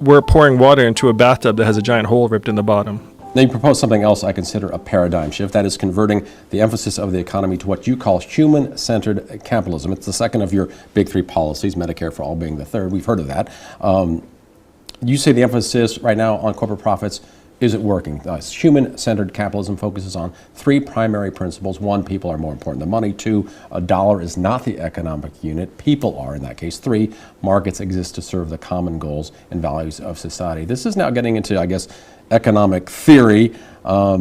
we're pouring water into a bathtub that has a giant hole ripped in the bottom. Now you propose something else I consider a paradigm shift, that is converting the emphasis of the economy to what you call human-centered capitalism. It's the second of your big three policies, Medicare for All being the third. We've heard of that. You say the emphasis right now on corporate profits isn't working. Human-centered capitalism focuses on three primary principles. One, people are more important than money. Two, a dollar is not the economic unit. People are in that case. Three, markets exist to serve the common goals and values of society. This is now getting into, I guess, economic theory. I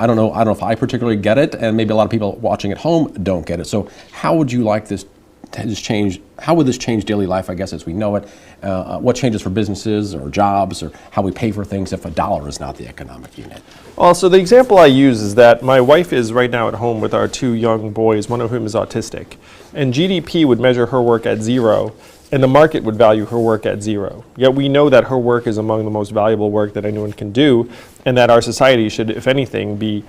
don't know if I particularly get it, and maybe a lot of people watching at home don't get it. So how would you like this to change? How would this change daily life, I guess, as we know it? What changes for businesses or jobs or how we pay for things if a dollar is not the economic unit? Well, so the example I use is that my wife is right now at home with our two young boys, one of whom is autistic. And GDP would measure her work at 0, and the market would value her work at 0. Yet we know that her work is among the most valuable work that anyone can do, and that our society should, if anything, be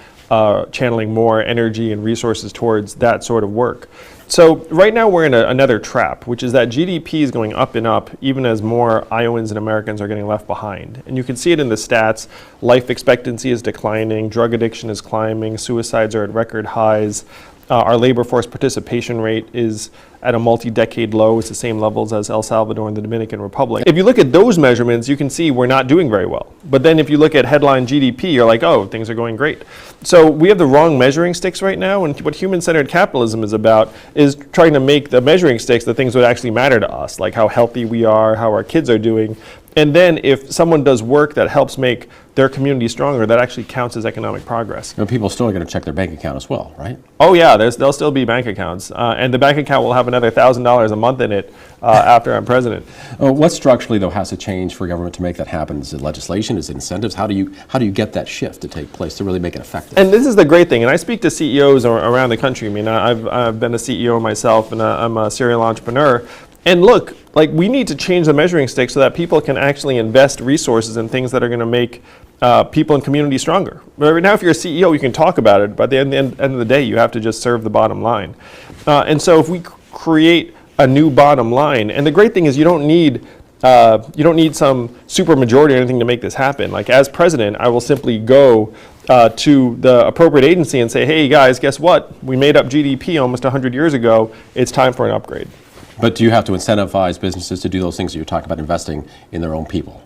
channeling more energy and resources towards that sort of work. So right now we're in another trap, which is that GDP is going up and up even as more Iowans and Americans are getting left behind. And you can see it in the stats. Life expectancy is declining, drug addiction is climbing, suicides are at record highs. Our labor force participation rate is at a multi-decade low. It's the same levels as El Salvador and the Dominican Republic. If you look at those measurements, you can see we're not doing very well. But then if you look at headline GDP, you're like, oh, things are going great. So we have the wrong measuring sticks right now, and what human-centered capitalism is about is trying to make the measuring sticks the things that actually matter to us, like how healthy we are, how our kids are doing. And then if someone does work that helps make their community stronger, that actually counts as economic progress. And people still are going to check their bank account as well, right? Oh yeah, there'll still be bank accounts. And the bank account will have another $1,000 a month in it after I'm president. What structurally, though, has to change for government to make that happen? Is it legislation? Is it incentives? How do you get that shift to take place to really make it effective? And this is the great thing, and I speak to CEOs around the country. I mean, I've been a CEO myself, and I'm a serial entrepreneur. And look, like, we need to change the measuring stick so that people can actually invest resources in things that are going to make people and communities stronger. Right now, if you're a CEO, you can talk about it, but at the end of the day, you have to just serve the bottom line. And so if we create a new bottom line, and the great thing is you don't need some super majority or anything to make this happen. Like, as president, I will simply go to the appropriate agency and say, hey guys, guess what? We made up GDP almost 100 years ago. It's time for an upgrade. But do you have to incentivize businesses to do those things that you're talking about, investing in their own people?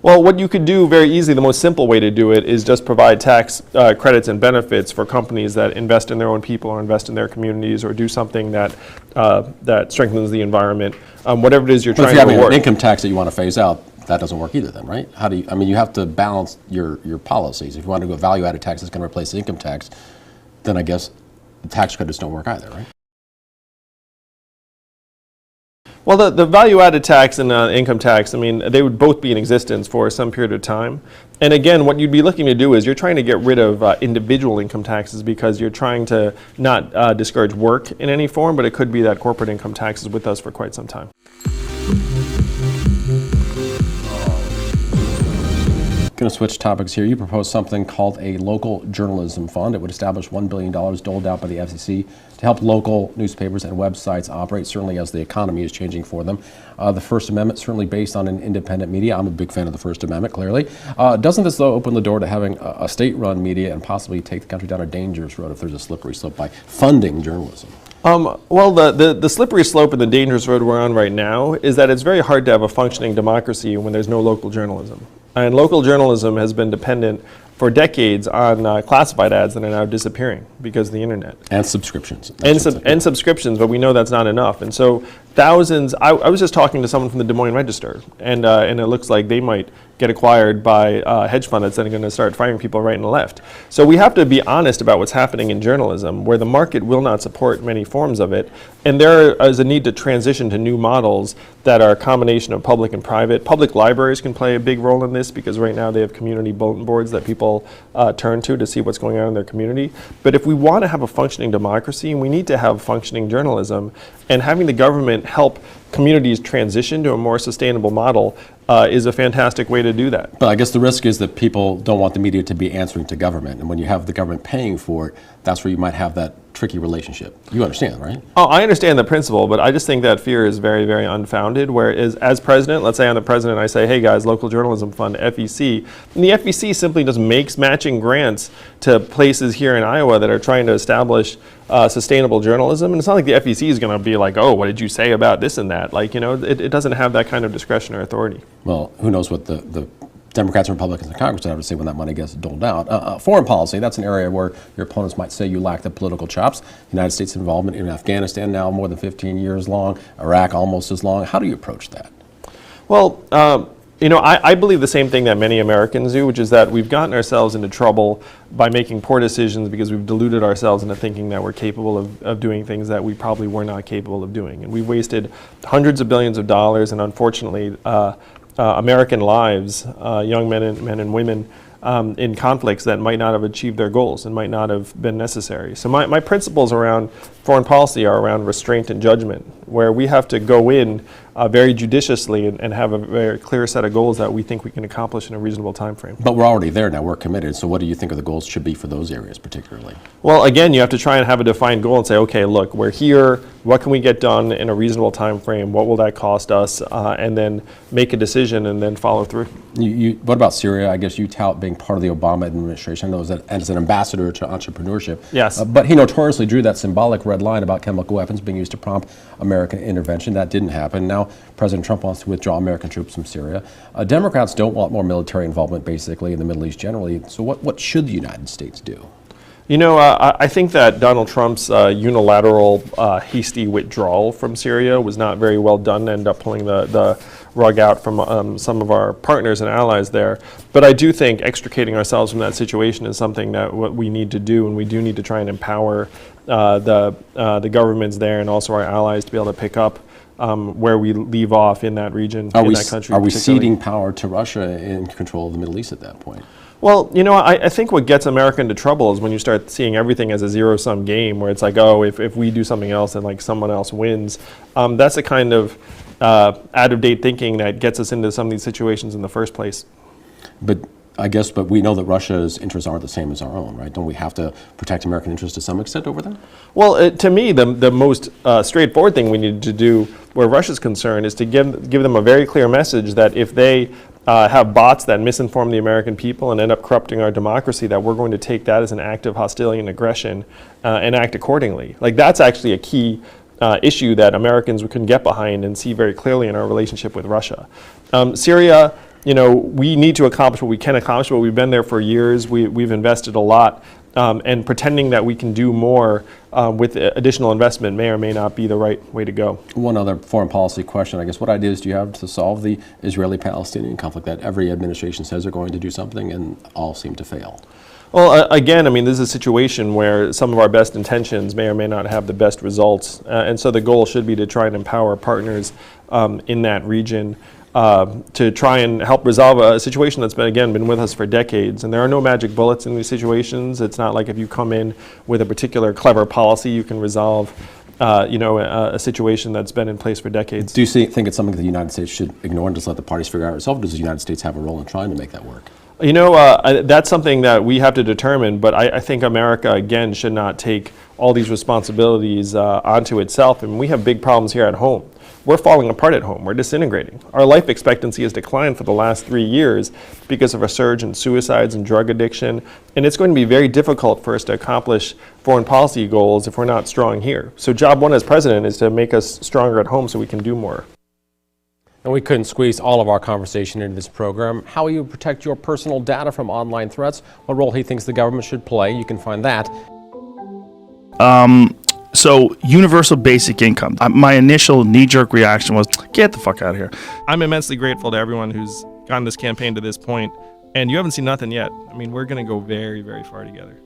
Well, what you could do very easily, the most simple way to do it is just provide tax credits and benefits for companies that invest in their own people or invest in their communities or do something that strengthens the environment. Whatever it is you're trying to reward. If you have an income tax that you want to phase out, that doesn't work either then, right? You have to balance your policies. If you want to go value-added tax that's going to replace the income tax, then I guess the tax credits don't work either, right? Well, the value-added tax and income tax, I mean, they would both be in existence for some period of time. And again, what you'd be looking to do is you're trying to get rid of individual income taxes because you're trying to not discourage work in any form, but it could be that corporate income tax is with us for quite some time. Going to switch topics here. You propose something called a local journalism fund. It would establish $1 billion doled out by the FCC to help local newspapers and websites operate, certainly as the economy is changing for them. The First Amendment, certainly based on an independent media. I'm a big fan of the First Amendment, clearly. Doesn't this, though, open the door to having a state-run media and possibly take the country down a dangerous road if there's a slippery slope by funding journalism? Well, the slippery slope and the dangerous road we're on right now is that it's very hard to have a functioning democracy when there's no local journalism. And local journalism has been dependent for decades on classified ads that are now disappearing because of the internet. And subscriptions. And subscriptions, but we know that's not enough. And so thousands, I was just talking to someone from the Des Moines Register, and it looks like they might get acquired by a hedge fund that's then going to start firing people right and left. So we have to be honest about what's happening in journalism, where the market will not support many forms of it, and there is a need to transition to new models that are a combination of public and private. Public libraries can play a big role in this because right now they have community bulletin boards that people turn to see what's going on in their community. But if we want to have a functioning democracy, we need to have functioning journalism, and having the government help communities transition to a more sustainable model is a fantastic way to do that. But I guess the risk is that people don't want the media to be answering to government, and when you have the government paying for it, that's where you might have that tricky relationship. You understand, right? Oh, I understand the principle, but I just think that fear is very, very unfounded. Whereas, as president, let's say I'm the president, I say, hey guys, local journalism fund, FEC, and the FEC simply just makes matching grants to places here in Iowa that are trying to establish sustainable journalism. And it's not like the FEC is going to be like, oh, what did you say about this and that? Like, it doesn't have that kind of discretion or authority. Well, who knows what the Democrats and Republicans in Congress would have to say when that money gets doled out. Foreign policy, that's an area where your opponents might say you lack the political chops. The United States involvement in Afghanistan now more than 15 years long, Iraq almost as long. How do you approach that? Well, I believe the same thing that many Americans do, which is that we've gotten ourselves into trouble by making poor decisions because we've deluded ourselves into thinking that we're capable of doing things that we probably were not capable of doing. And we've wasted hundreds of billions of dollars, and unfortunately, American lives, young men and women, in conflicts that might not have achieved their goals and might not have been necessary. So my principles around foreign policy are around restraint and judgment, where we have to go in very judiciously and have a very clear set of goals that we think we can accomplish in a reasonable time frame. But we're already there now, we're committed, so what do you think the goals should be for those areas particularly? Well, again, you have to try and have a defined goal and say, okay, look, we're here, what can we get done in a reasonable time frame, what will that cost us, and then make a decision and then follow through. What about Syria? I guess you tout being part of the Obama administration. I know that as an ambassador to entrepreneurship. Yes. But he notoriously drew that symbolic red line about chemical weapons being used to prompt American intervention. That didn't happen. Now President Trump wants to withdraw American troops from Syria. Democrats don't want more military involvement basically in the Middle East generally. So what should the United States do? I think that Donald Trump's unilateral, hasty withdrawal from Syria was not very well done, ended up pulling the rug out from some of our partners and allies there. But I do think extricating ourselves from that situation is something that what we need to do, and we do need to try and empower the governments there and also our allies to be able to pick up where we leave off in that region, in that country. Are we ceding power to Russia in control of the Middle East at that point? Well, I think what gets America into trouble is when you start seeing everything as a zero-sum game, where it's like, oh, if we do something else, then like someone else wins. That's the kind of out-of-date thinking that gets us into some of these situations in the first place. But we know that Russia's interests aren't the same as our own, right? Don't we have to protect American interests to some extent over there? Well, to me, the most straightforward thing we need to do where Russia's concerned is to give them a very clear message that if they have bots that misinform the American people and end up corrupting our democracy, that we're going to take that as an act of hostility and aggression and act accordingly. Like, that's actually a key issue that Americans can get behind and see very clearly in our relationship with Russia. Syria, we need to accomplish what we can accomplish, but we've been there for years. We've invested a lot. And pretending that we can do more with additional investment may or may not be the right way to go. One other foreign policy question, I guess. What ideas do you have to solve the Israeli-Palestinian conflict that every administration says they're going to do something and all seem to fail? Well, again, this is a situation where some of our best intentions may or may not have the best results. And so the goal should be to try and empower partners in that region to try and help resolve a situation that's been with us for decades. And there are no magic bullets in these situations. It's not like if you come in with a particular clever policy, you can resolve a situation that's been in place for decades. Do you think it's something that the United States should ignore and just let the parties figure out itself? Does the United States have a role in trying to make that work? That's something that we have to determine, but I think America, again, should not take all these responsibilities onto itself. And we have big problems here at home. We're falling apart at home. We're disintegrating. Our life expectancy has declined for the last 3 years because of a surge in suicides and drug addiction. And it's going to be very difficult for us to accomplish foreign policy goals if we're not strong here. So job one as president is to make us stronger at home so we can do more. And we couldn't squeeze all of our conversation into this program. How will you protect your personal data from online threats? What role he thinks the government should play? You can find that. So universal basic income. My initial knee-jerk reaction was, get the fuck out of here. I'm immensely grateful to everyone who's gotten this campaign to this point, and you haven't seen nothing yet. We're going to go very, very far together.